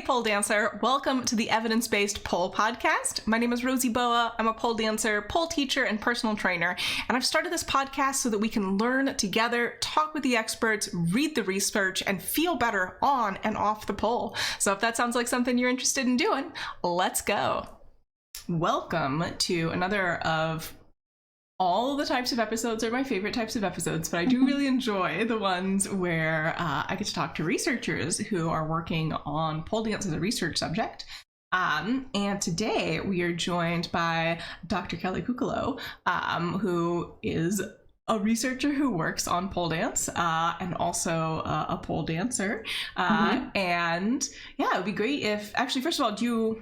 pole dancer. Welcome to the Evidence-Based Pole Podcast. My name is Rosie Boa. I'm a pole dancer, pole teacher, and personal trainer. And I've started this podcast so that we can learn together, talk with the experts, read the research, and feel better on and off the pole. So if that sounds like something you're interested in doing, let's go. Welcome to another of all the types of episodes are my favorite types of episodes, but I do really enjoy the ones where I get to talk to researchers who are working on pole dance as a research subject. And today we are joined by Dr. Kelly Cuccolo, who is a researcher who works on pole dance and also a pole dancer. And yeah, it would be great if, actually, first of all,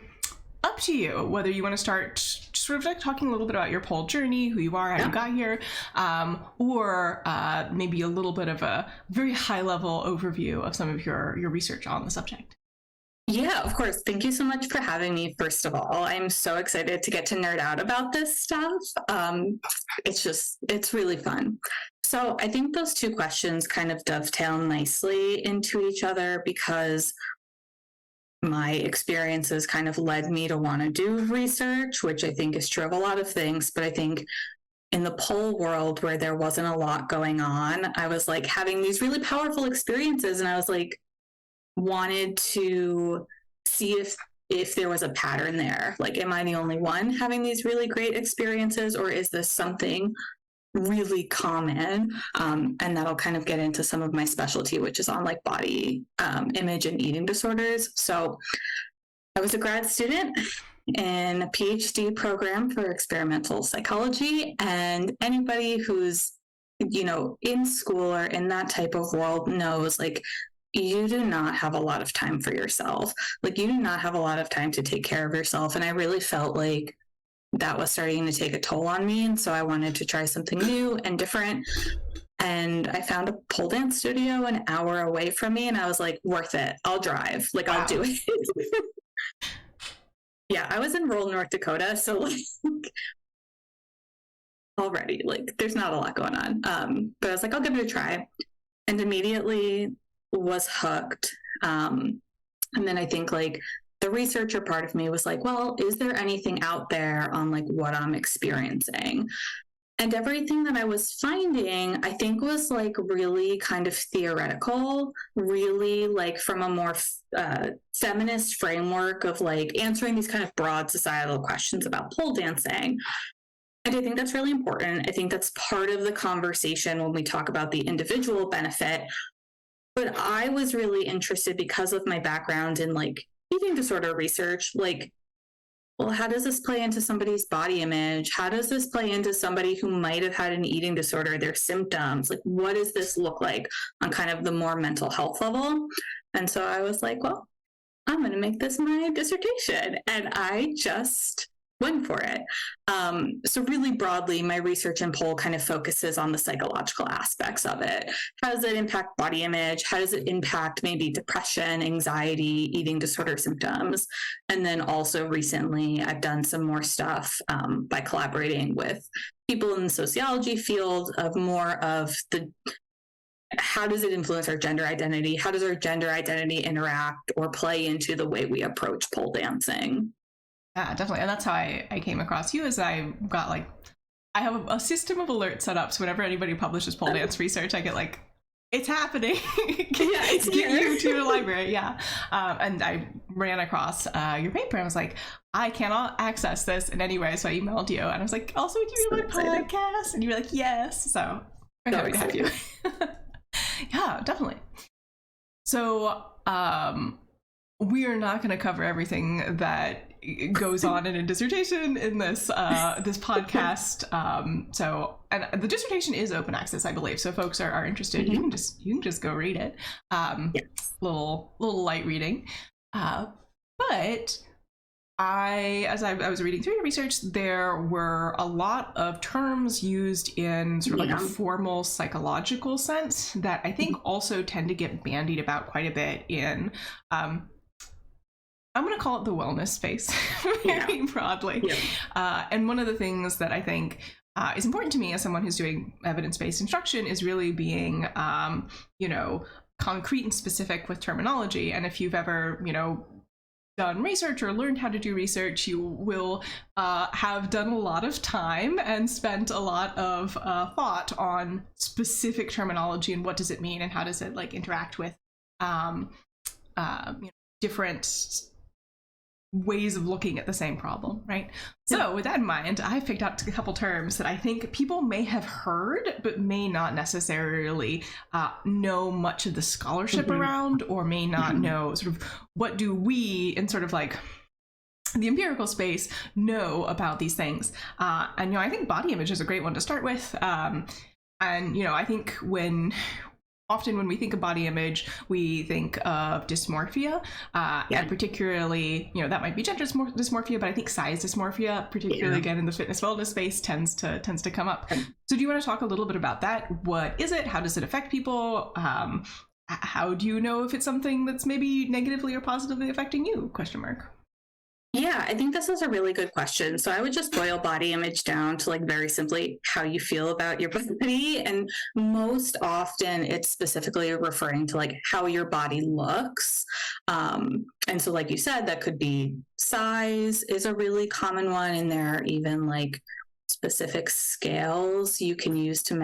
up to you whether you want to start sort of like talking a little bit about your pole journey, who you are, how you got here, or maybe a little bit of a very high level overview of some of your research on the subject. Yeah, of course. Thank you so much for having me, first of all. I'm so excited to get to nerd out about this stuff. It's really fun. So I think those two questions kind of dovetail nicely into each other because my experiences kind of led me to want to do research, which I think is true of a lot of things. But I think in the pole world where there wasn't a lot going on, I was like having these really powerful experiences, and I was like, wanted to see if there was a pattern there. Like, am I the only one having these really great experiences, or is this something really common? And that'll kind of get into some of my specialty, which is on like body image and eating disorders. So I was a grad student in a PhD program for experimental psychology, and anybody who's, in school or in that type of world knows, like, you do not have a lot of time for yourself. Like, you do not have a lot of time to take care of yourself. And I really felt like that was starting to take a toll on me. And so I wanted to try something new and different. And I found a pole dance studio an hour away from me. And I was like, worth it. I'll drive. Like, wow. I'll do it. Yeah, I was in rural North Dakota. So like already, like, there's not a lot going on. But I was like, I'll give it a try. And immediately was hooked. And then I think like the researcher part of me was like, well, is there anything out there on like what I'm experiencing? And everything that I was finding, I think, was like really kind of theoretical, really like from a more feminist framework of like answering these kind of broad societal questions about pole dancing. And I think that's really important. I think that's part of the conversation when we talk about the individual benefit. But I was really interested because of my background in like eating disorder research, like, well, how does this play into somebody's body image? How does this play into somebody who might have had an eating disorder, their symptoms? Like, what does this look like on kind of the more mental health level? And so I was like, well, I'm going to make this my dissertation. And I just went for it. So really broadly, my research in pole kind of focuses on the psychological aspects of it. How does it impact body image? How does it impact maybe depression, anxiety, eating disorder symptoms? And then also recently, I've done some more stuff by collaborating with people in the sociology field of more of the how does it influence our gender identity? How does our gender identity interact or play into the way we approach pole dancing? Yeah, definitely. And that's how I came across you, is I got like, I have a system of alerts set up. So whenever anybody publishes pole dance research, I get like, it's happening. Get you to the library. Yeah. And I ran across your paper and I was like, I cannot access this in any way. So I emailed you and I was like, also, would you do my podcast? And you were like, yes. So I'm happy to have you. Yeah, definitely. So we are not going to cover everything that goes on in a dissertation in this this podcast. And the dissertation is open access, I believe. So if folks are interested, you can just go read it. Yes. Little light reading. But as I was reading through your research, there were a lot of terms used in sort of like a formal psychological sense that I think also tend to get bandied about quite a bit in I'm going to call it the wellness space very broadly. Yeah. And one of the things that I think is important to me as someone who's doing evidence-based instruction is really being, concrete and specific with terminology. And if you've ever, done research or learned how to do research, you will have done a lot of time and spent a lot of thought on specific terminology and what does it mean and how does it like interact with different ways of looking at the same problem, right? So with that in mind, I picked out a couple terms that I think people may have heard but may not necessarily know much of the scholarship around, or may not know sort of what do we in sort of like the empirical space know about these things. And I think body image is a great one to start with. And I think often when we think of body image, we think of dysmorphia, and particularly, that might be gender dysmorphia, but I think size dysmorphia, particularly again in the fitness wellness space, tends to come up. So do you want to talk a little bit about that? What is it? How does it affect people? How do you know if it's something that's maybe negatively or positively affecting you? ? Yeah, I think this is a really good question. So I would just boil body image down to like very simply how you feel about your body. And most often it's specifically referring to like how your body looks. And so like you said, that could be size is a really common one. And there are even like specific scales you can use to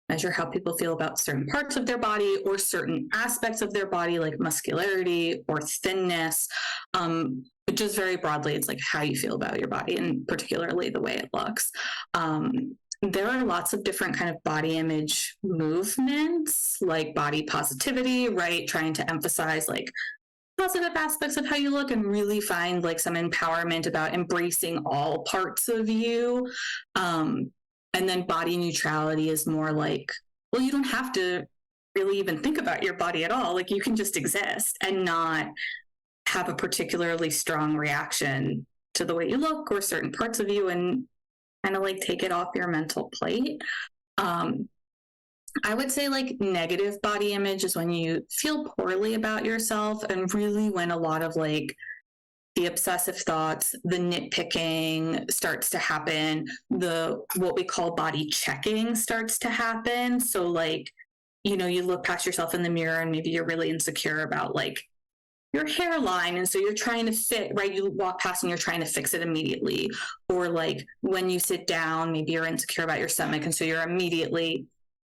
measure how people feel about certain parts of their body or certain aspects of their body, like muscularity or thinness. But just very broadly, it's like how you feel about your body and particularly the way it looks. There are lots of different kind of body image movements, like body positivity, right? Trying to emphasize like positive aspects of how you look and really find like some empowerment about embracing all parts of you. And then body neutrality is more like, well, you don't have to really even think about your body at all. Like you can just exist and not have a particularly strong reaction to the way you look or certain parts of you, and kind of like take it off your mental plate. I would say like negative body image is when you feel poorly about yourself, and really when a lot of like the obsessive thoughts, the nitpicking starts to happen, what we call body checking starts to happen. So like, you look past yourself in the mirror and maybe you're really insecure about like your hairline, and so you're trying to fit, right? You walk past and you're trying to fix it immediately. Or like when you sit down, maybe you're insecure about your stomach, and so you're immediately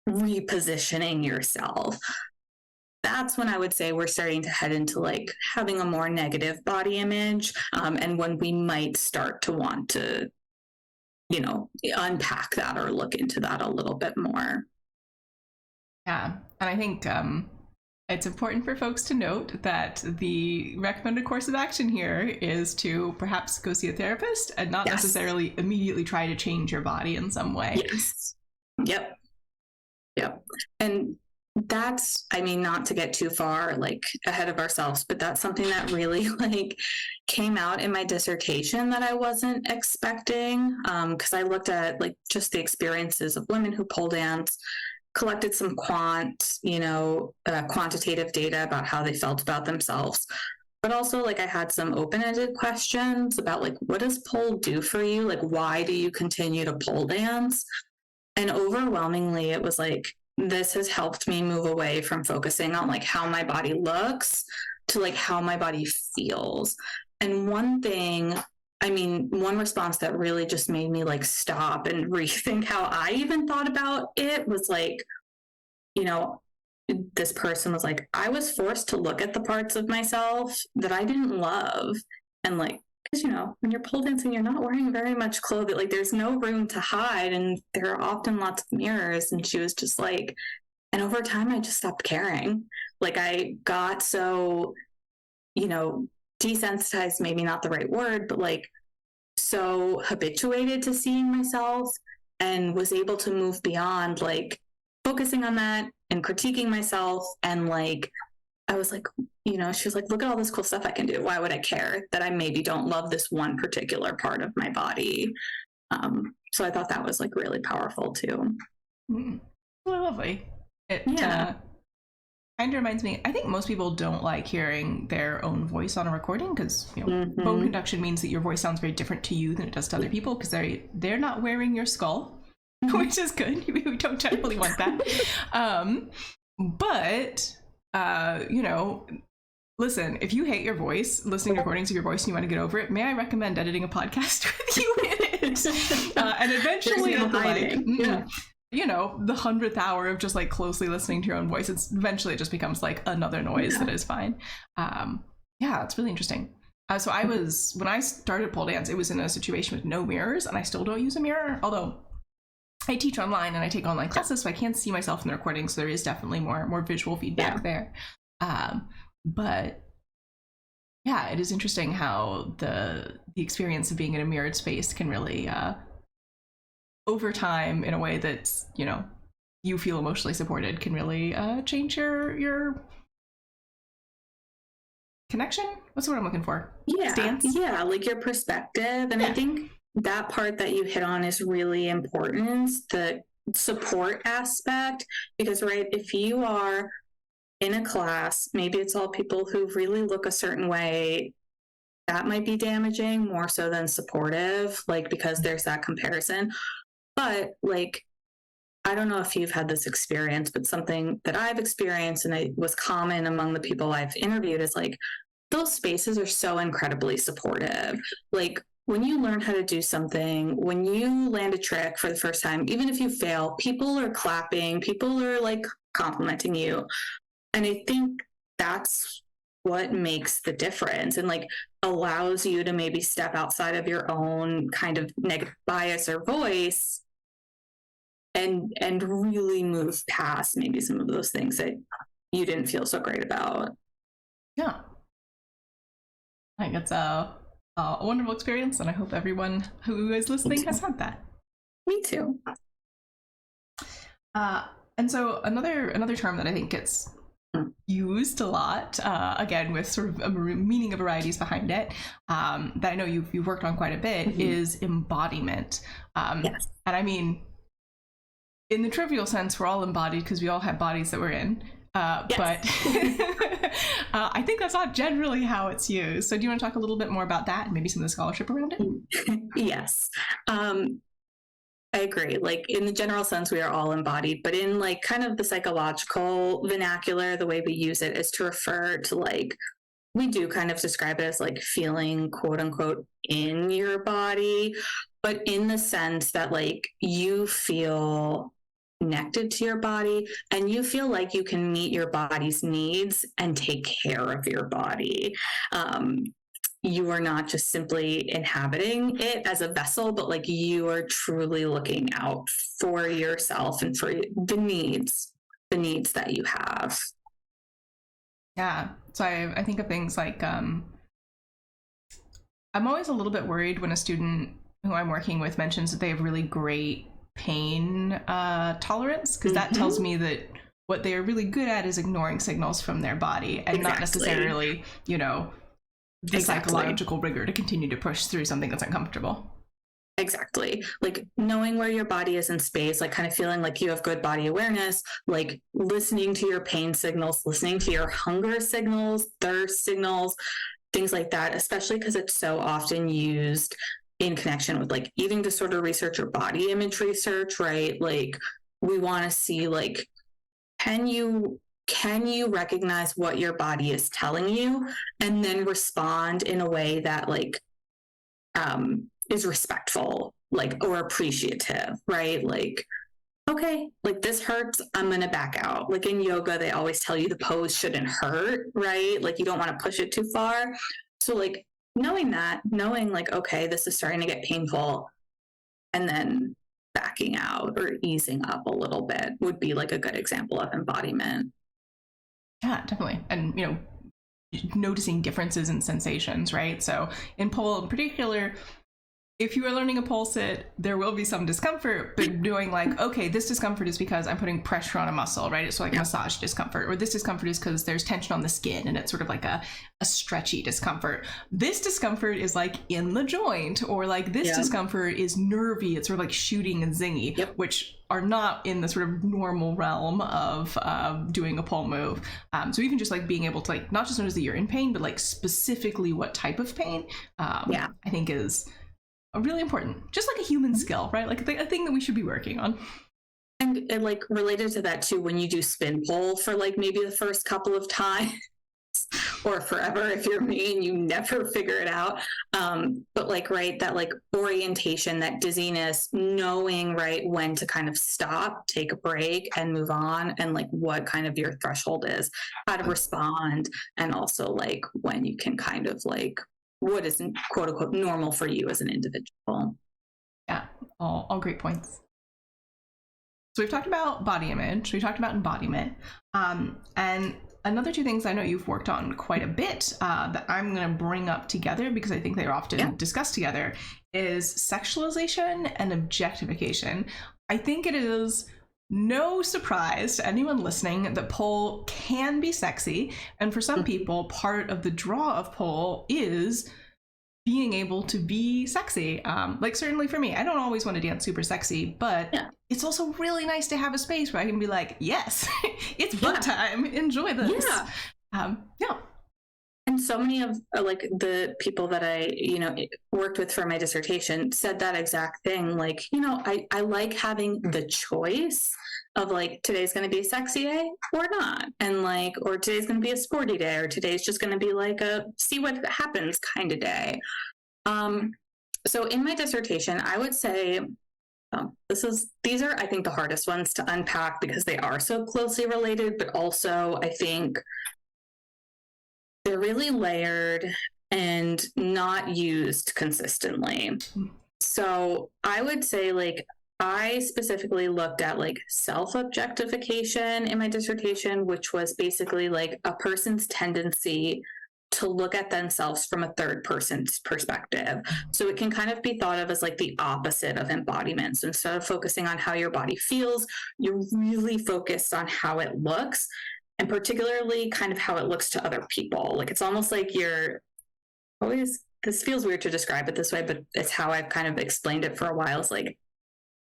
repositioning yourself. That's when I would say we're starting to head into like having a more negative body image, and when we might start to want to, unpack that or look into that a little bit more. Yeah, and I think it's important for folks to note that the recommended course of action here is to perhaps go see a therapist and not necessarily immediately try to change your body in some way. Yes. Yep. And that's, not to get too far like ahead of ourselves, but that's something that really like came out in my dissertation that I wasn't expecting, because I looked at like just the experiences of women who pole dance, collected some quantitative data about how they felt about themselves. But also like I had some open-ended questions about like, what does pole do for you? Like, why do you continue to pole dance? And overwhelmingly, it was like, this has helped me move away from focusing on like how my body looks to like how my body feels. And one response that really just made me like stop and rethink how I even thought about it was like, this person was like, I was forced to look at the parts of myself that I didn't love. And like, because, when you're pole dancing, you're not wearing very much clothing. Like there's no room to hide. And there are often lots of mirrors. And she was just like, and over time, I just stopped caring. Like I got so, desensitized, maybe not the right word, but like so habituated to seeing myself, and was able to move beyond like focusing on that and critiquing myself. And like, I was like, she was like, look at all this cool stuff I can do. Why would I care that I maybe don't love this one particular part of my body? So I thought that was like really powerful too. Really lovely. It kind of reminds me, I think most people don't like hearing their own voice on a recording because bone conduction means that your voice sounds very different to you than it does to other people, because they're not wearing your skull, which is good. We don't generally want that. But Listen, if you hate your voice, listening to recordings of your voice, and you want to get over it, may I recommend editing a podcast with you in it? And eventually, There's no hiding. You know, the 100th hour of just like closely listening to your own voice, eventually it just becomes like another noise that is fine. Yeah, it's really interesting. So when I started pole dance, it was in a situation with no mirrors, and I still don't use a mirror, although I teach online and I take online classes, so I can't see myself in the recording, so there is definitely more visual feedback there. But yeah, it is interesting how the experience of being in a mirrored space can really, over time, in a way that's, you know, you feel emotionally supported, can really change your connection. What's the word I'm looking for? Stance? Yeah, like your perspective. And I think that part that you hit on is really important, the support aspect, because, right, if you are in a class, maybe it's all people who really look a certain way, that might be damaging more so than supportive, like, because there's that comparison. But like, I don't know if you've had this experience, but something that I've experienced and it was common among the people I've interviewed is like, those spaces are so incredibly supportive. Like, when you learn how to do something, when you land a trick for the first time, even if you fail, people are clapping, people are like complimenting you. And I think that's what makes the difference and like allows you to maybe step outside of your own kind of negative bias or voice and really move past maybe some of those things that you didn't feel so great about. Yeah. I think it's a wonderful experience, and I hope everyone who is listening has had that. Me too. And so another term that I think gets used a lot, again with sort of a meaning of varieties behind it, that I know you've worked on quite a bit, is embodiment. Yes. And I mean, in the trivial sense, we're all embodied because we all have bodies that we're in. Yes. But I think that's not generally how it's used. So do you want to talk a little bit more about that and maybe some of the scholarship around it? Yes. I agree. Like, in the general sense, we are all embodied, but in like kind of the psychological vernacular, the way we use it is to refer to like, we do kind of describe it as like feeling quote unquote in your body, but in the sense that like you feel connected to your body and you feel like you can meet your body's needs and take care of your body. You are not just simply inhabiting it as a vessel, but like you are truly looking out for yourself and for the needs that you have. Yeah. So I think of things like, I'm always a little bit worried when a student who I'm working with mentions that they have really great pain tolerance, because that tells me that what they are really good at is ignoring signals from their body and not necessarily, you know, the psychological rigor to continue to push through something that's uncomfortable. Exactly. Like knowing where your body is in space, like kind of feeling like you have good body awareness, like listening to your pain signals, listening to your hunger signals, thirst signals, things like that, especially because it's so often used in connection with like eating disorder research or body image research, right? Like we want to see like, can you recognize what your body is telling you and then respond in a way that like is respectful, like, or appreciative, right? Like, okay, like this hurts, I'm gonna back out. Like in yoga, they always tell you the pose shouldn't hurt, right? Like you don't want to push it too far. So like knowing like, okay, this is starting to get painful, and then backing out or easing up a little bit would be like a good example of embodiment. Yeah, definitely. And, you know, noticing differences in sensations, right? So in pole in particular, if you are learning a pole sit, there will be some discomfort, but doing like, okay, this discomfort is because I'm putting pressure on a muscle, right? It's like massage discomfort, or this discomfort is because there's tension on the skin and it's sort of like a stretchy discomfort. This discomfort is like in the joint, or like this discomfort is nervy. It's sort of like shooting and zingy, which are not in the sort of normal realm of doing a pole move. So even just like being able to like, not just notice that you're in pain, but like specifically what type of pain, I think is really important, just like a human skill, right? Like a thing that we should be working on. And like related to that too, when you do spin pole for like maybe the first couple of times, or forever if you're me and you never figure it out. But like, right, that like orientation, that dizziness, knowing, right, when to kind of stop, take a break and move on, and like what kind of your threshold is, how to respond, and also like when you can kind of like, what is quote unquote normal for you as an individual. Yeah, all great points. So we've talked about body image, we've talked about embodiment, and another two things I know you've worked on quite a bit that I'm going to bring up together because I think they're often discussed together is sexualization and objectification. I think it is no surprise to anyone listening that pole can be sexy, and for some people, part of the draw of pole is being able to be sexy. Like certainly for me, I don't always want to dance super sexy, but it's also really nice to have a space where I can be like, yes, it's fun time. Enjoy this. Yeah. And so many of like the people that I, worked with for my dissertation said that exact thing. Like, I like having the choice of like, today's going to be a sexy day or not. And like, or today's going to be a sporty day, or today's just going to be like a see what happens kind of day. So in my dissertation, I would say, these are, I think, the hardest ones to unpack because they are so closely related, but also I think they're really layered and not used consistently. So I would say like, I specifically looked at like self-objectification in my dissertation, which was basically like a person's tendency to look at themselves from a third person's perspective. So it can kind of be thought of as like the opposite of embodiment. So instead of focusing on how your body feels, you're really focused on how it looks, and particularly kind of how it looks to other people. Like it's almost like you're always, this feels weird to describe it this way, but it's how I've kind of explained it for a while. It's like,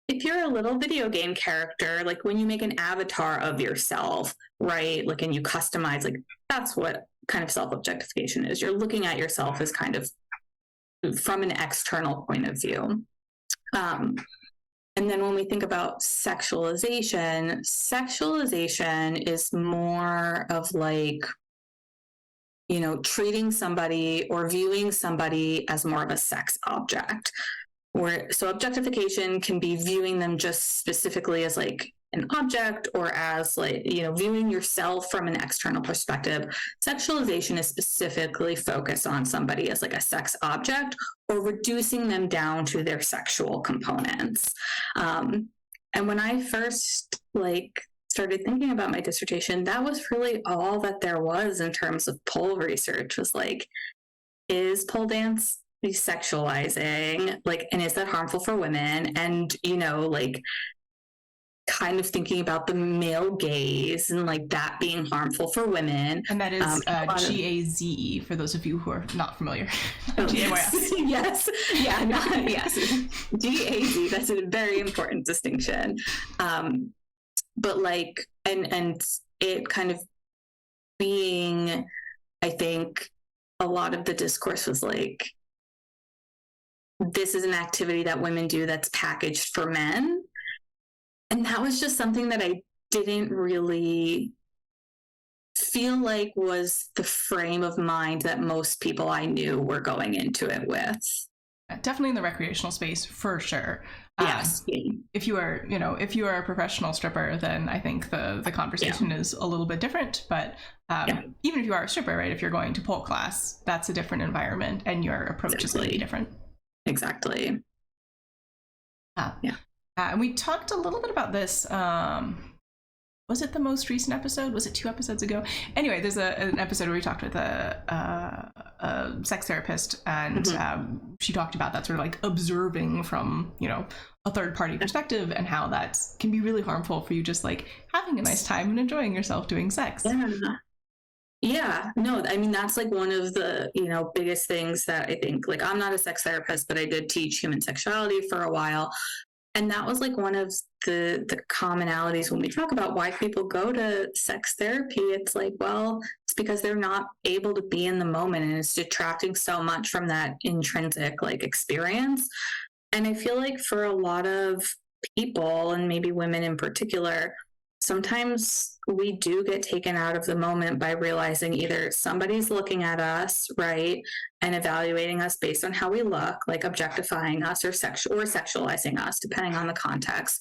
if you're a little video game character, like when you make an avatar of yourself, right? Like, and you customize, like that's what kind of self-objectification is. You're looking at yourself as kind of from an external point of view. And then when we think about sexualization is more of like, treating somebody or viewing somebody as more of a sex object. So objectification can be viewing them just specifically as like an object, or as like, viewing yourself from an external perspective. Sexualization is specifically focused on somebody as like a sex object, or reducing them down to their sexual components. And when I first started thinking about my dissertation, that was really all that there was in terms of pole research, was like, is pole dance sexualizing, and is that harmful for women? And kind of thinking about the male gaze and like that being harmful for women. And that is GAZE for those of you who are not familiar. Yes. Yes. Yeah. Yes. GAZ. That's a very important distinction. But like, and it kind of being, I think a lot of the discourse was like, this is an activity that women do that's packaged for men. And that was just something that I didn't really feel like was the frame of mind that most people I knew were going into it with. Definitely in the recreational space, for sure. Yes. If you are, a professional stripper, then I think the conversation is a little bit different. But even if you are a stripper, right, if you're going to pole class, that's a different environment and your approach is going to be different. Exactly. And we talked a little bit about this. Was it the most recent episode? Was it 2 episodes ago? Anyway, there's an episode where we talked with a sex therapist, and she talked about that sort of like observing from, a third party perspective, and how that can be really harmful for you just like having a nice time and enjoying yourself doing sex. Yeah, no, I mean, that's like one of the, biggest things that I think, like, I'm not a sex therapist, but I did teach human sexuality for a while. And that was like one of the commonalities when we talk about why people go to sex therapy. It's like, well, it's because they're not able to be in the moment, and it's detracting so much from that intrinsic like experience. And I feel like for a lot of people, and maybe women in particular, sometimes we do get taken out of the moment by realizing either somebody's looking at us, right, and evaluating us based on how we look, like objectifying us or sexualizing us, depending on the context,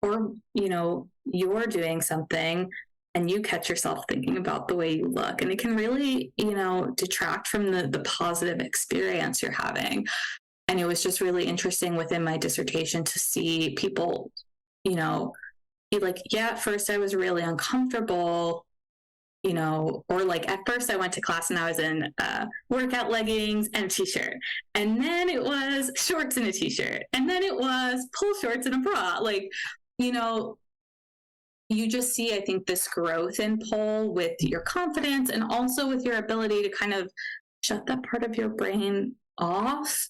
or, you know, you're doing something and you catch yourself thinking about the way you look, and it can really, you know, detract from the positive experience you're having. And it was just really interesting within my dissertation to see people, you know, be like, yeah, at first I was really uncomfortable, you know, or like at first I went to class and I was in workout leggings and a t-shirt, and then it was shorts and a t-shirt, and then it was pull shorts and a bra. Like, you know, you just see, I think, this growth in pole with your confidence and also with your ability to kind of shut that part of your brain off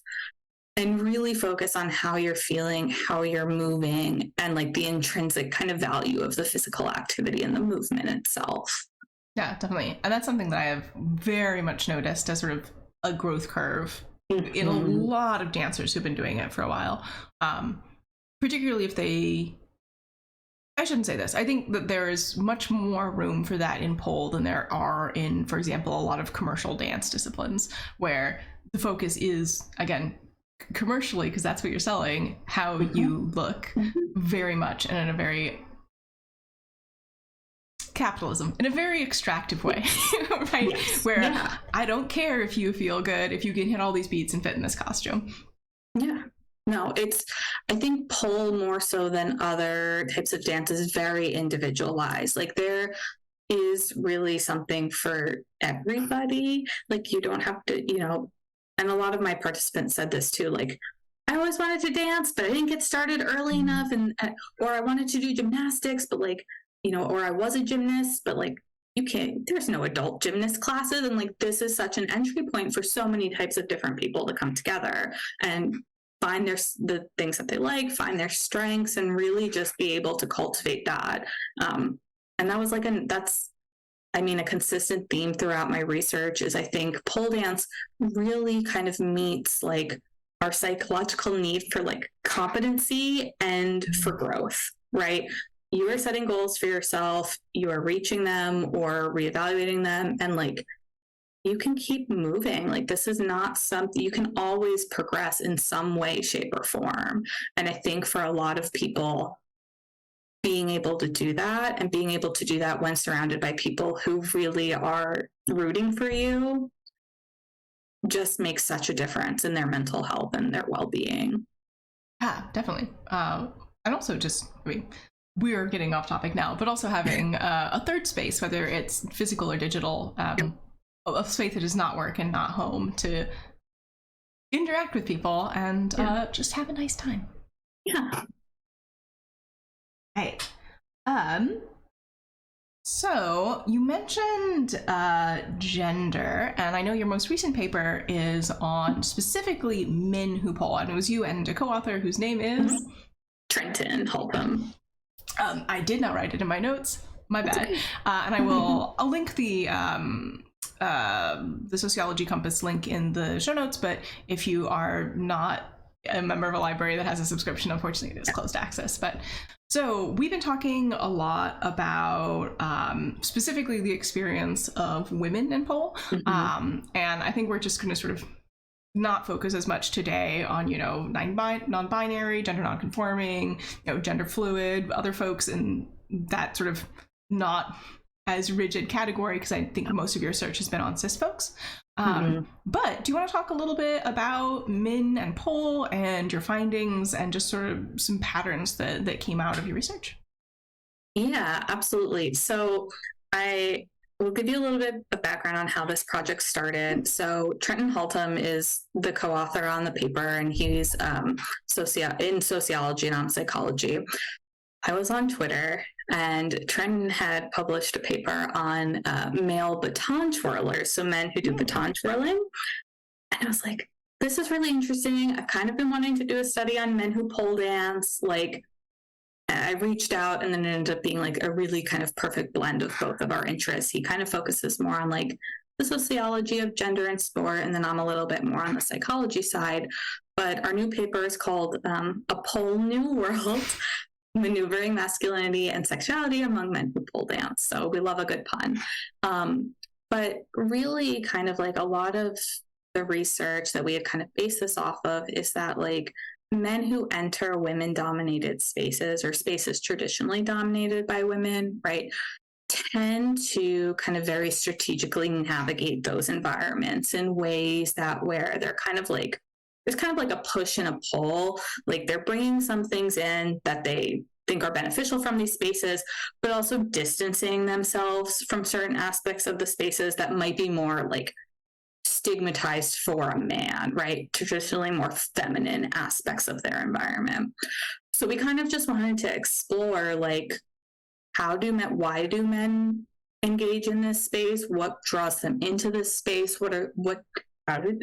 and really focus on how you're feeling, how you're moving, and like the intrinsic kind of value of the physical activity and the movement itself. Yeah, definitely. And that's something that I have very much noticed as sort of a growth curve in a lot of dancers who've been doing it for a while. Particularly if they, I shouldn't say this. I think that there is much more room for that in pole than there are in, for example, a lot of commercial dance disciplines where the focus is, again, commercially, because that's what you're selling, how you look very much, and in a very capitalism, in a very extractive way, right? Yes. Where I don't care if you feel good, if you can hit all these beats and fit in this costume. Yeah. No, it's, I think pole more so than other types of dance is very individualized. Like there is really something for everybody. Like you don't have to, you know, and a lot of my participants said this too, like, I always wanted to dance, but I didn't get started early enough. And, or I wanted to do gymnastics, but like, you know, or I was a gymnast, but like, you can't, there's no adult gymnast classes. And like, this is such an entry point for so many types of different people to come together and find the things that they like, find their strengths, and really just be able to cultivate that. And that was like, a consistent theme throughout my research is I think pole dance really kind of meets like our psychological need for like competency and for growth, right? You are setting goals for yourself, you are reaching them or reevaluating them, and like you can keep moving. Like this is not something, you can always progress in some way, shape, or form. And I think for a lot of people, being able to do that, and being able to do that when surrounded by people who really are rooting for you, just makes such a difference in their mental health and their well-being. Yeah, definitely. And also just, we're getting off topic now, but also having a third space, whether it's physical or digital, a space that is not work and not home, to interact with people and just have a nice time. Yeah. Right. So you mentioned gender, and I know your most recent paper is on specifically men who pole, and it was you and a co-author whose name is Trenton Holcomb. I did not write it in my notes. My bad. And I'll link the Sociology Compass link in the show notes, but if you are not a member of a library that has a subscription, unfortunately it is closed access. But so we've been talking a lot about specifically the experience of women in pole, and I think we're just going to sort of not focus as much today on, you know, non-binary, gender non-conforming, you know, gender fluid, other folks in that sort of not as rigid category, because I think most of your research has been on cis folks. But do you want to talk a little bit about men and pole and your findings and just sort of some patterns that came out of your research? Yeah, absolutely. So I will give you a little bit of background on how this project started. So Trenton Holcomb is the co-author on the paper, and he's in sociology and on psychology. I was on Twitter, and Trenton had published a paper on male baton twirlers, so men who do baton twirling. And I was like, this is really interesting. I've kind of been wanting to do a study on men who pole dance. Like, I reached out, and then it ended up being like a really kind of perfect blend of both of our interests. He kind of focuses more on like the sociology of gender and sport, and then I'm a little bit more on the psychology side. But our new paper is called A Pole New World. maneuvering masculinity and sexuality among men who pole dance. So we love a good pun. But really kind of like a lot of the research that we had kind of based this off of is that like men who enter women dominated spaces or spaces traditionally dominated by women, right, tend to kind of very strategically navigate those environments in ways that where they're kind of like, there's kind of like a push and a pull, like they're bringing some things in that they think are beneficial from these spaces, but also distancing themselves from certain aspects of the spaces that might be more like stigmatized for a man, right? Traditionally more feminine aspects of their environment. So we kind of just wanted to explore like, why do men engage in this space? What draws them into this space? How do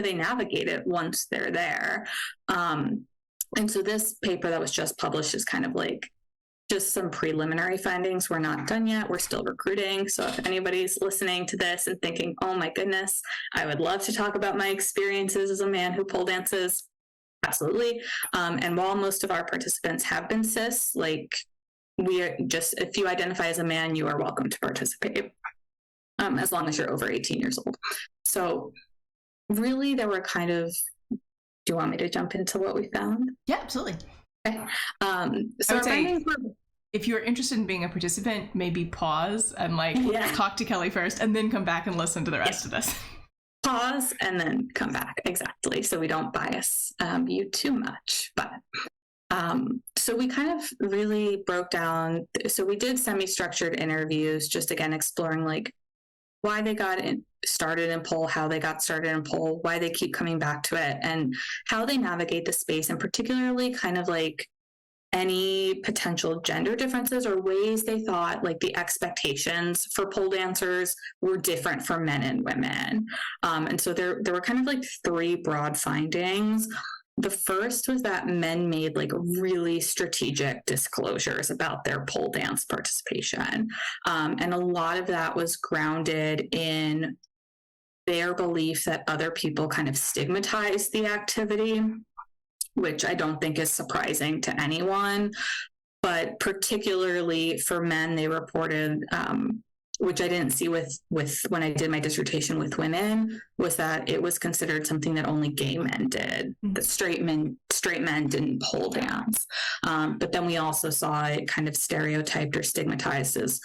they navigate it once they're there? And so this paper that was just published is kind of like just some preliminary findings. We're not done yet. We're still recruiting. So if anybody's listening to this and thinking, oh my goodness, I would love to talk about my experiences as a man who pole dances, absolutely. And while most of our participants have been cis, like we are just, if you identify as a man, you are welcome to participate, as long as you're over 18 years old. So really there were kind of, do you want me to jump into what we found? Yeah, absolutely. Okay. So if you're interested in being a participant, maybe pause and like talk to Kelly first and then come back and listen to the rest of this. Pause and then come back. Exactly. So we don't bias you too much. But so we kind of really broke down. So we did semi-structured interviews, just again, exploring like why they got started in pole, how they got started in pole, why they keep coming back to it, and how they navigate the space, and particularly kind of like any potential gender differences or ways they thought like the expectations for pole dancers were different for men and women. And so there were kind of like three broad findings. The first was that men made like really strategic disclosures about their pole dance participation. And a lot of that was grounded in their belief that other people kind of stigmatized the activity, which I don't think is surprising to anyone. But particularly for men, they reported, which I didn't see with when I did my dissertation with women, was that it was considered something that only gay men did. That straight men didn't pole dance. But then we also saw it kind of stereotyped or stigmatized as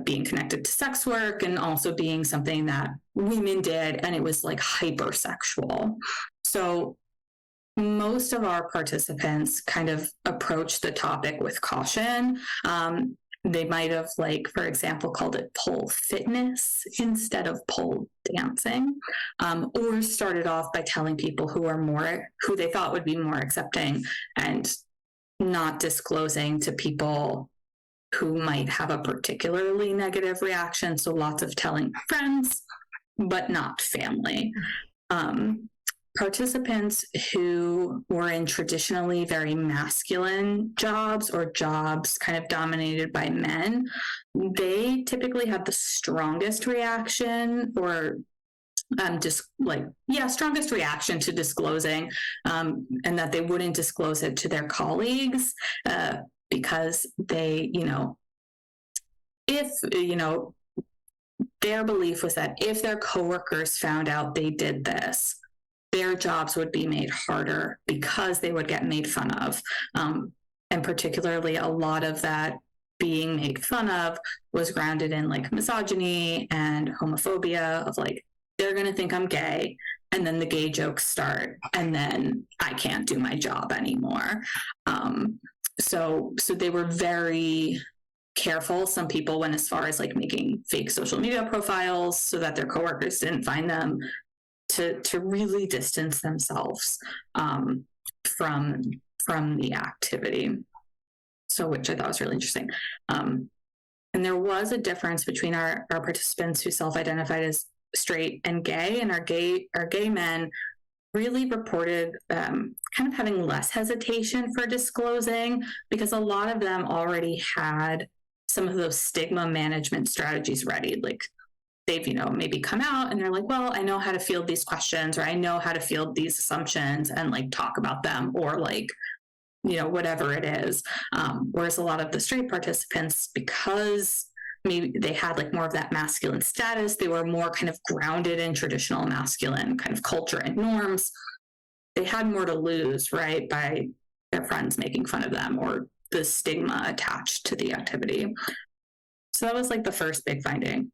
being connected to sex work and also being something that women did, and it was like hypersexual. So most of our participants kind of approached the topic with caution. They might have, like, for example, called it pole fitness instead of pole dancing, or started off by telling people who they thought would be more accepting and not disclosing to people who might have a particularly negative reaction. So lots of telling friends, but not family. Participants who were in traditionally very masculine jobs or jobs kind of dominated by men, they typically had the strongest reaction or strongest reaction to disclosing, and that they wouldn't disclose it to their colleagues because they, their belief was that if their coworkers found out they did this, their jobs would be made harder because they would get made fun of. And particularly a lot of that being made fun of was grounded in like misogyny and homophobia of like, they're going to think I'm gay. And then the gay jokes start and then I can't do my job anymore. So they were very careful. Some people went as far as like making fake social media profiles so that their coworkers didn't find them, to really distance themselves from the activity. So, which I thought was really interesting. And there was a difference between our participants who self-identified as straight and gay, and our gay men really reported kind of having less hesitation for disclosing, because a lot of them already had some of those stigma management strategies ready. Like they've, maybe come out and they're like, well, I know how to field these questions, or I know how to field these assumptions and like talk about them, or like whatever it is. Whereas a lot of the straight participants, because maybe they had like more of that masculine status, they were more kind of grounded in traditional masculine kind of culture and norms. They had more to lose, right, by their friends making fun of them or the stigma attached to the activity. So that was like the first big finding.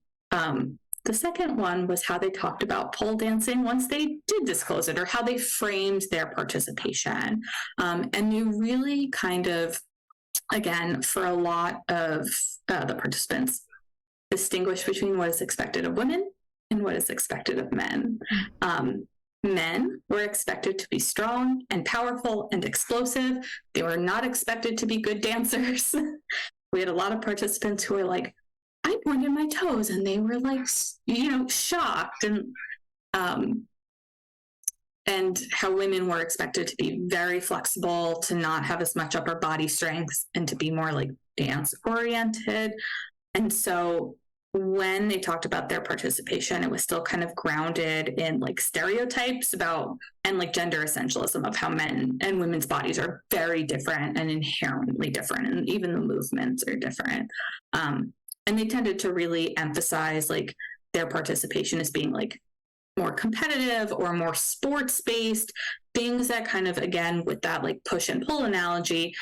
The second one was how they talked about pole dancing once they did disclose it, or how they framed their participation. And they really kind of, again, for a lot of the participants, distinguish between what is expected of women and what is expected of men. Men were expected to be strong and powerful and explosive. They were not expected to be good dancers. We had a lot of participants who were like, I pointed my toes, and they were like, shocked. And how women were expected to be very flexible, to not have as much upper body strength, and to be more like dance oriented. And so when they talked about their participation, it was still kind of grounded in like stereotypes about, and like gender essentialism of how men and women's bodies are very different and inherently different, and even the movements are different. And they tended to really emphasize like their participation as being like more competitive or more sports based, things that kind of, again, with that like push and pull analogy,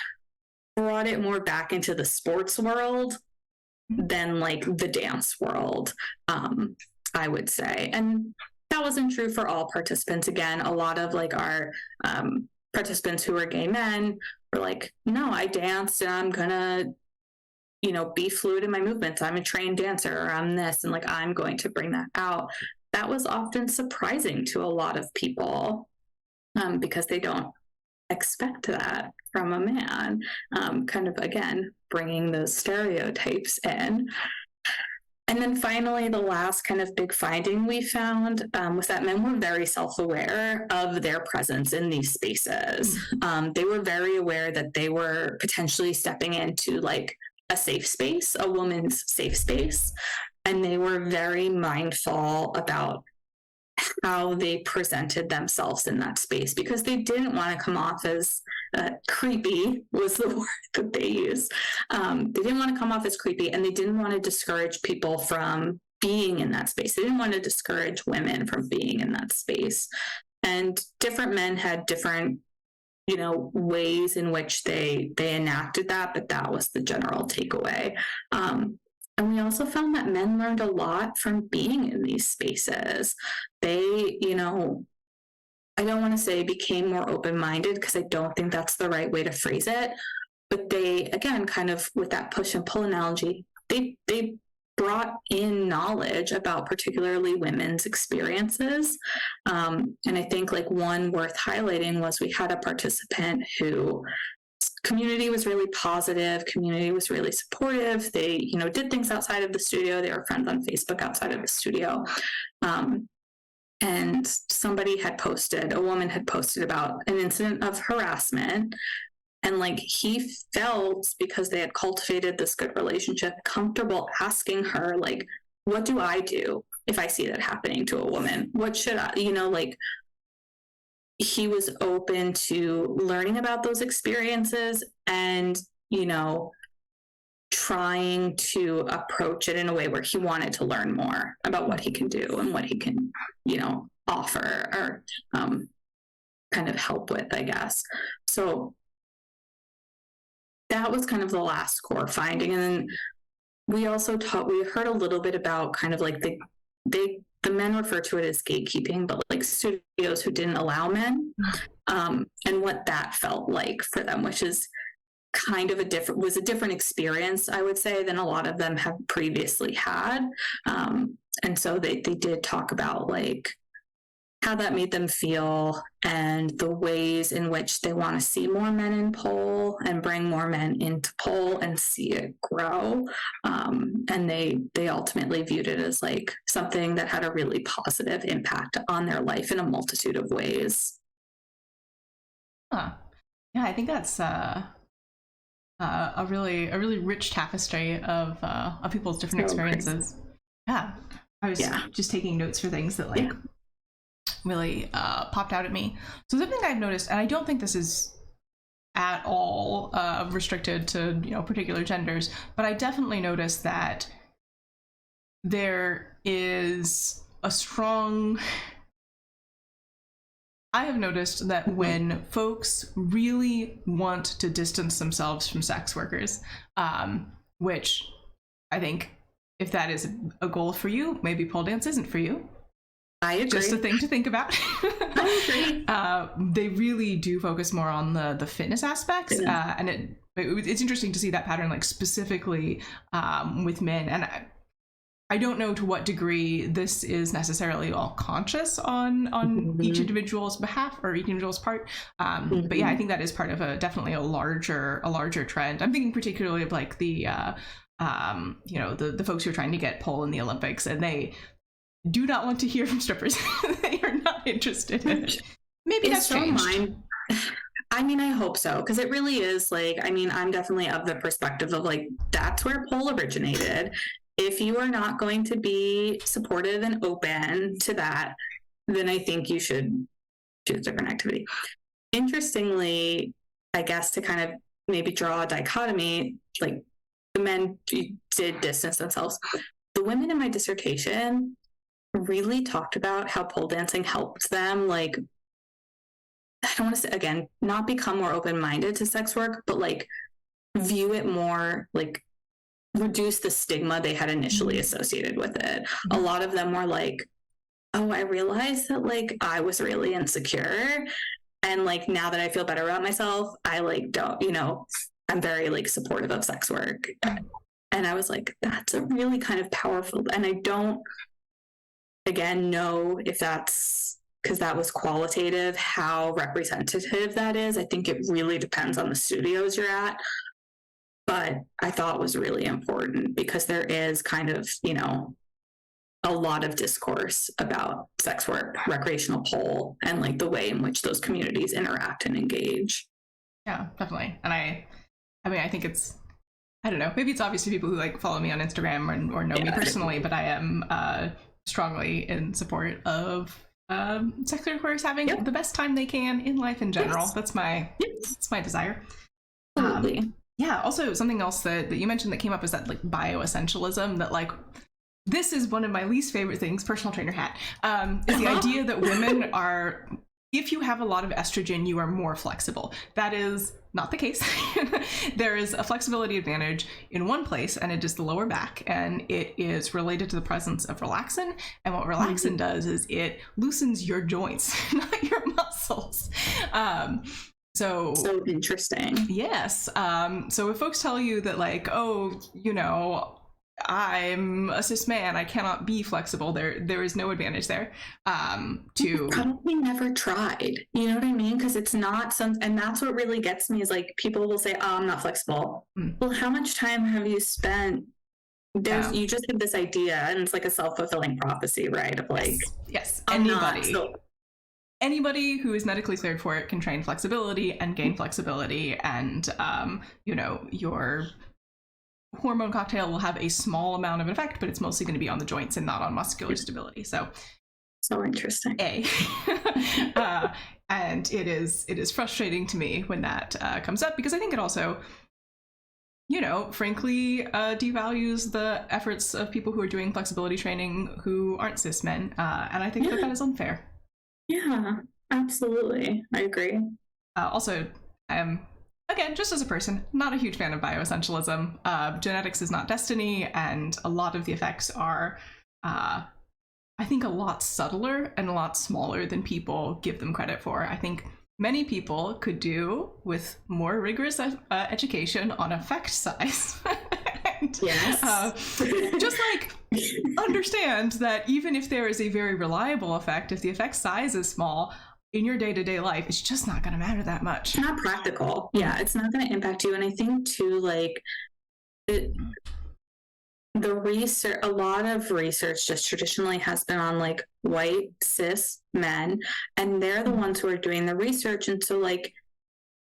brought it more back into the sports world than like the dance world, I would say. And that wasn't true for all participants. Again, a lot of like our participants who were gay men were like, no, I danced and I'm gonna be fluid in my movements. I'm a trained dancer, or I'm this, and like I'm going to bring that out. That was often surprising to a lot of people, because they don't expect that from a man. Kind of, again, bringing those stereotypes in. And then finally, the last kind of big finding we found was that men were very self-aware of their presence in these spaces. They were very aware that they were potentially stepping into like a safe space, a woman's safe space. And they were very mindful about how they presented themselves in that space, because they didn't want to come off as creepy, was the word that they used. They didn't want to come off as creepy, and they didn't want to discourage people from being in that space. They didn't want to discourage women from being in that space. And different men had different ways in which they enacted that, but that was the general takeaway. And we also found that men learned a lot from being in these spaces. They, I don't want to say became more open-minded, because I don't think that's the right way to phrase it. But they, again, kind of with that push and pull analogy, they brought in knowledge about particularly women's experiences. And I think like one worth highlighting was we had a participant who community was really positive, community was really supportive. They, did things outside of the studio. They were friends on Facebook outside of the studio. And a woman had posted about an incident of harassment. And like he felt, because they had cultivated this good relationship, comfortable asking her, like, what do I do if I see that happening to a woman? What should I, he was open to learning about those experiences and, trying to approach it in a way where he wanted to learn more about what he can do and what he can, offer or kind of help with, I guess. So that was kind of the last core finding. And then we also we heard a little bit about kind of like the men refer to it as gatekeeping, but like studios who didn't allow men, and what that felt like for them, which is kind of a different experience, I would say, than a lot of them have previously had. And so they did talk about like how that made them feel and the ways in which they want to see more men in pole and bring more men into pole and see it grow. And they ultimately viewed it as like something that had a really positive impact on their life in a multitude of ways. Yeah, I think that's a really rich tapestry of people's different experiences. Crazy. Yeah, I was just taking notes for things that like really popped out at me. So something that I've noticed, and I don't think this is at all restricted to, you know, particular genders, but I definitely noticed that there is a strong... I have noticed that when folks really want to distance themselves from sex workers, which I think if that is a goal for you, maybe pole dance isn't for you. I agree. Just a thing to think about. I agree. They really do focus more on the fitness aspects, and it's interesting to see that pattern, like specifically with men. And I don't know to what degree this is necessarily all conscious on each individual's behalf or each individual's part. But yeah, I think that is part of definitely a larger trend. I'm thinking particularly of like the you know, the folks who are trying to get pole in the Olympics, and they do not want to hear from strippers. They are not interested in it. Maybe that's changed. I mean, I hope so, because it really is like, I mean, I'm definitely of the perspective of like, that's where pole originated. If you are not going to be supportive and open to that, then I think you should choose a different activity. Interestingly, I guess to kind of maybe draw a dichotomy, like the men did distance themselves. The women in my dissertation really talked about how pole dancing helped them, like, I don't want to say, again, not become more open-minded to sex work, but like view it more, like reduce the stigma they had initially associated with it. A lot of them were like, oh, I realized that like I was really insecure, and like now that I feel better about myself, I like don't, you know, I'm very like supportive of sex work. And I was like, that's a really kind of powerful, and I don't again know if that's because that was qualitative, how representative that is. I think it really depends on the studios you're at. But I thought was really important because there is kind of, you know, a lot of discourse about sex work, recreational pole, and like the way in which those communities interact and engage. Yeah, definitely. And I mean, I think it's, I don't know, maybe it's obvious to people who like follow me on Instagram or know me personally, but I am strongly in support of sex workers having the best time they can in life in general. That's my desire. Absolutely. Yeah, also something else that you mentioned that came up is that like bioessentialism, that like this is one of my least favorite things, personal trainer hat, is the idea that women are, if you have a lot of estrogen, you are more flexible. That is not the case. There is a flexibility advantage in one place, and it is the lower back, and it is related to the presence of relaxin. And what relaxin does is it loosens your joints, not your muscles. So interesting. Yes. So if folks tell you that like, oh, you know, I'm a cis man, I cannot be flexible, there is no advantage there. Probably never tried. You know what I mean? Because it's not and that's what really gets me is like people will say, oh, I'm not flexible. Well, how much time have you spent? You just have this idea, and it's like a self-fulfilling prophecy, right? Of like, yes. Anybody who is medically cleared for it can train flexibility and gain flexibility, and you know, your hormone cocktail will have a small amount of an effect, but it's mostly going to be on the joints and not on muscular stability. So interesting. And it is frustrating to me when that comes up, because I think it also, you know, frankly, devalues the efforts of people who are doing flexibility training who aren't cis men, and I think that is unfair. Yeah, absolutely. I agree. Also, again, just as a person, not a huge fan of bioessentialism. Genetics is not destiny, and a lot of the effects are, I think, a lot subtler and a lot smaller than people give them credit for. I think many people could do with more rigorous education on effect size. Just like understand that even if there is a very reliable effect, if the effect size is small in your day-to-day life, it's just not going to matter that much. It's not practical. Yeah, it's not going to impact you. And I think too, like the research, a lot of research just traditionally has been on like white cis men, and they're the ones who are doing the research. And so like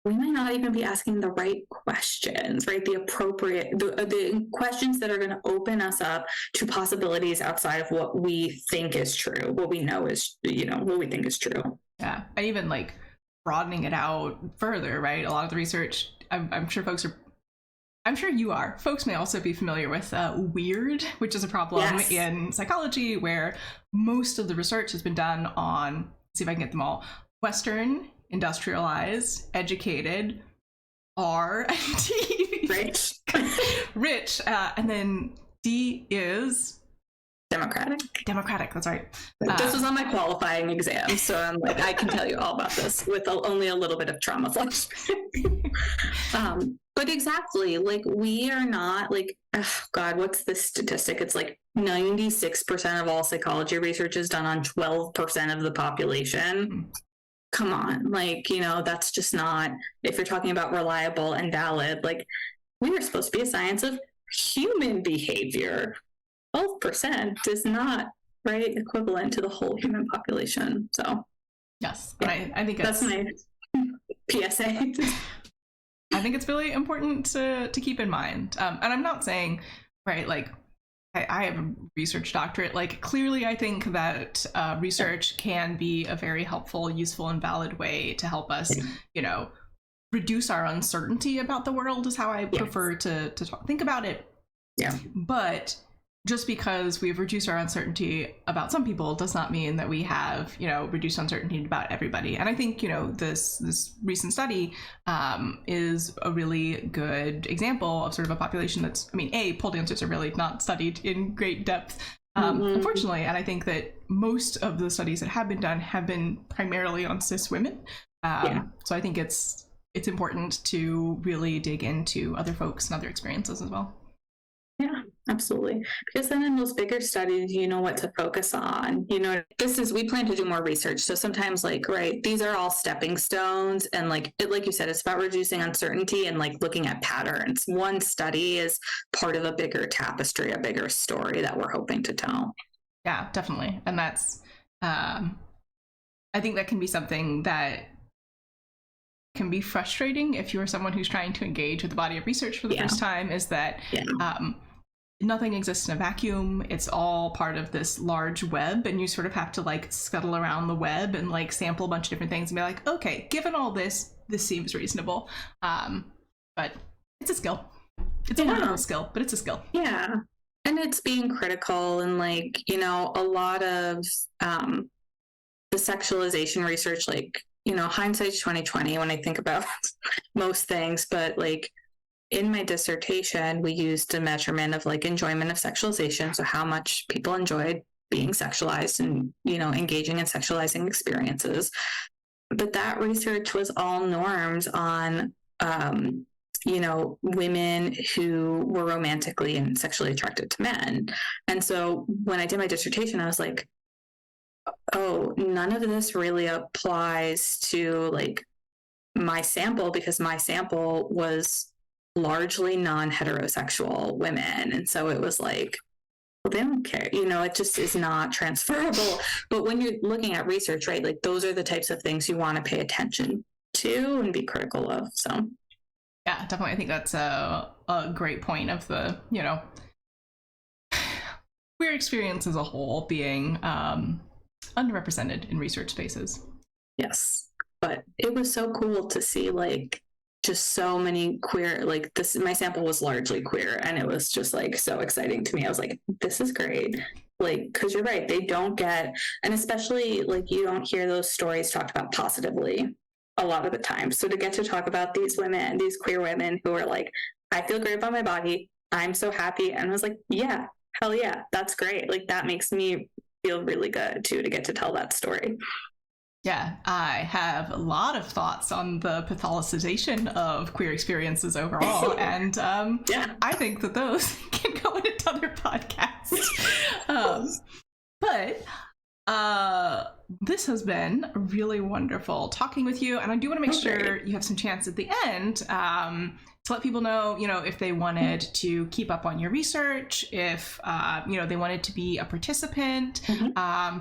we might not even be asking the right questions, right? The appropriate, the questions that are going to open us up to possibilities outside of what we think is true, what we know is, you know, what we think is true. Yeah. And even like broadening it out further, right? A lot of the research, I'm sure folks may also be familiar with weird, which is a problem in psychology, where most of the research has been done on, let's see if I can get them all, Western, industrialized, educated, R and D, rich, and then D is democratic. That's right. This was on my qualifying exam, so I'm like, I can tell you all about this with only a little bit of trauma flashback. But exactly, like, we are not like, oh God, what's this statistic? It's like 96% of all psychology research is done on 12% of the population. Come on, like, you know, that's just not, if you're talking about reliable and valid, like, we are supposed to be a science of human behavior. 12% is not equivalent to the whole human population. So yes, yeah, I think that's my PSA. I think it's really important to keep in mind. And I'm not saying, like, I have a research doctorate. Like, clearly, I think that research can be a very helpful, useful, and valid way to help us, you know, reduce our uncertainty about the world is how I prefer to think about it. Yeah. But just because we've reduced our uncertainty about some people does not mean that we have, you know, reduced uncertainty about everybody. And I think, you know, this recent study is a really good example of sort of a population that's, I mean, pole dancers are really not studied in great depth, unfortunately. And I think that most of the studies that have been done have been primarily on cis women. So I think it's important to really dig into other folks and other experiences as well. Yeah, absolutely. Because then in those bigger studies, you know what to focus on. You know, we plan to do more research. So sometimes, like, these are all stepping stones. And like you said, it's about reducing uncertainty and like looking at patterns. One study is part of a bigger tapestry, a bigger story that we're hoping to tell. Yeah, definitely. And that's, I think that can be something that can be frustrating if you're someone who's trying to engage with the body of research for the first time, is that nothing exists in a vacuum. It's all part of this large web, and you sort of have to like scuttle around the web and like sample a bunch of different things and be like, okay, given all this seems reasonable. But it's a skill. It's a wonderful skill, but it's a skill. Yeah. And it's being critical, and like, you know, a lot of the sexualization research, like, you know, hindsight's 2020 when I think about most things, but like in my dissertation, we used a measurement of like enjoyment of sexualization. So how much people enjoyed being sexualized and, you know, engaging in sexualizing experiences. But that research was all norms on, you know, women who were romantically and sexually attracted to men. And so when I did my dissertation, I was like, oh, none of this really applies to like my sample, because my sample was largely non-heterosexual women. And so it was like, well, they don't care, you know, it just is not transferable. But when you're looking at research, right, like those are the types of things you want to pay attention to and be critical of. So yeah, definitely. I think that's a great point of the, you know, queer experience as a whole being underrepresented in research spaces. Yes, but it was so cool to see like just so many queer, like this, my sample was largely queer, and it was just like so exciting to me. I was like, this is great. Like, because you're right, they don't get, and especially like you don't hear those stories talked about positively a lot of the time. So to get to talk about these women, these queer women who are like, I feel great about my body, I'm so happy, and I was like, yeah, hell yeah, that's great. Like that makes me feel really good too, to get to tell that story. Yeah, I have a lot of thoughts on the pathologization of queer experiences overall, and I think that those can go in another podcast. But this has been really wonderful talking with you, and I do want to make sure you have some chance at the end to let people know, you know, if they wanted to keep up on your research, if, you know, they wanted to be a participant,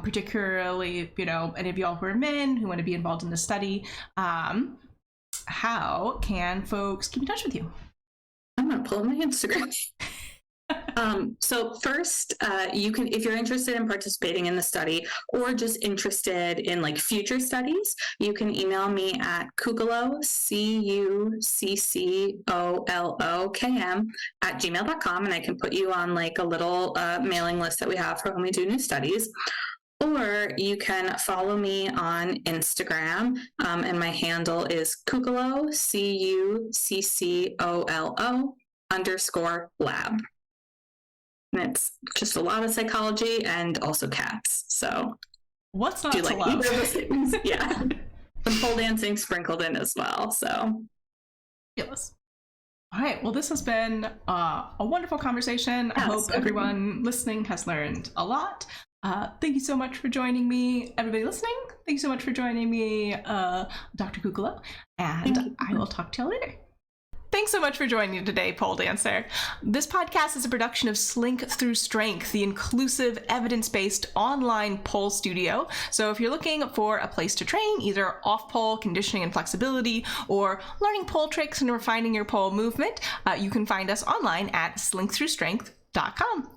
particularly, you know, any of y'all who are men who want to be involved in the study, how can folks keep in touch with you? I'm going to pull up my Instagram. So first, you can, if you're interested in participating in the study or just interested in like future studies, you can email me at Cuccolo, CUCCOLOKM @gmail.com, and I can put you on like a little mailing list that we have for when we do new studies. Or you can follow me on Instagram, and my handle is Cuccolo, CUCCOLO_lab. And it's just a lot of psychology and also cats. So what's not to love? Either of those things? Yeah. Some pole dancing sprinkled in as well. So yes. All right. Well, this has been a wonderful conversation. I hope everyone listening has learned a lot. Thank you so much for joining me, everybody listening. Thank you so much for joining me, Dr. Cuccolo, and I will talk to you later. Thanks so much for joining me today, pole dancer. This podcast is a production of Slink Through Strength, the inclusive, evidence-based online pole studio. So if you're looking for a place to train, either off-pole conditioning and flexibility, or learning pole tricks and refining your pole movement, you can find us online at slinkthroughstrength.com.